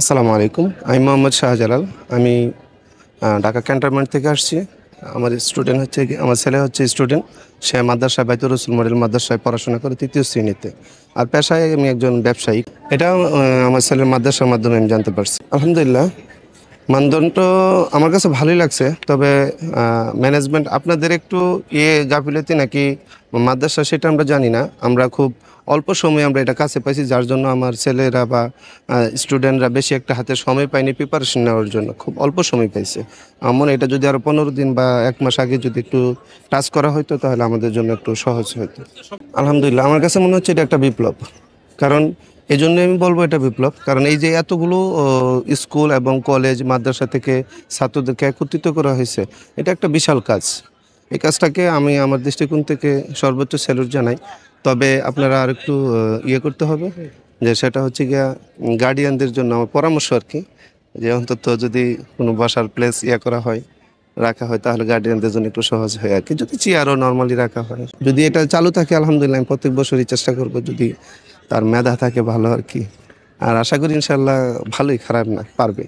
আসসালামু আলাইকুম। আমি মোহাম্মদ শাহজালাল। আমি ঢাকা ক্যান্টনমেন্ট থেকে আসছি। আমার স্টুডেন্ট হচ্ছে আমার ছেলে হচ্ছে স্টুডেন্ট। সে মাদ্রাসা বাইতুর রসুল মডেল মাদ্রাসায় পড়াশোনা করে ৩য় শ্রেণীতে। আর পেশায় আমি একজন ব্যবসায়ী। এটাও আমার ছেলের মাদ্রাসার মাধ্যমে আমি জানতে পারছি। আলহামদুলিল্লাহ, মানদণ্ড আমার কাছে ভালোই লাগছে। তবে ম্যানেজমেন্ট আপনাদের একটু গাফিলতি নাকি মাদ্রাসা সেটা আমরা জানি না। আমরা খুব অল্প সময়ে আমরা এটা কাছে পাইছি, যার জন্য আমার ছেলেরা বা স্টুডেন্টরা বেশি একটা হাতে সময় পায়নি প্রিপারেশন নেওয়ার জন্য। খুব অল্প সময় পাইছে। আমার মনে হয় এটা যদি আরও ১৫ দিন বা ১ মাস আগে যদি একটু টাচ করা হতো তাহলে আমাদের জন্য একটু সহজ হতো। আলহামদুলিল্লাহ, আমার কাছে মনে হচ্ছে এটা একটা বিপ্লব। কারণ এজন্য আমি বলবো এটা বিপ্লব, কারণ এই যে এতগুলো স্কুল এবং কলেজ মাদ্রাসা থেকে ছাত্রদেরকে একত্রিত করা হয়েছে, এটা একটা বিশাল কাজ। এই কাজটাকে আমি আমার দৃষ্টিকোণ থেকে সর্বোচ্চ স্যালুট জানাই। তবে আপনারা আর একটু করতে হবে, যে সেটা হচ্ছে গিয়া গার্ডিয়ানদের জন্য আমার পরামর্শ আর কি, যে অন্তত যদি কোনো বাসার প্লেস করা হয়, রাখা হয়, তাহলে গার্ডিয়ানদের জন্য একটু সহজ হয় আর কি। যদি চেয়ারও নর্মালি রাখা হয়, যদি এটা চালু থাকে আলহামদুলিল্লাহ, আমি প্রত্যেক বছরই চেষ্টা করব, যদি তার মেধা থাকে ভালো আর কি। আর আশা করি ইনশাল্লাহ ভালোই, খারাপ না, পারবে।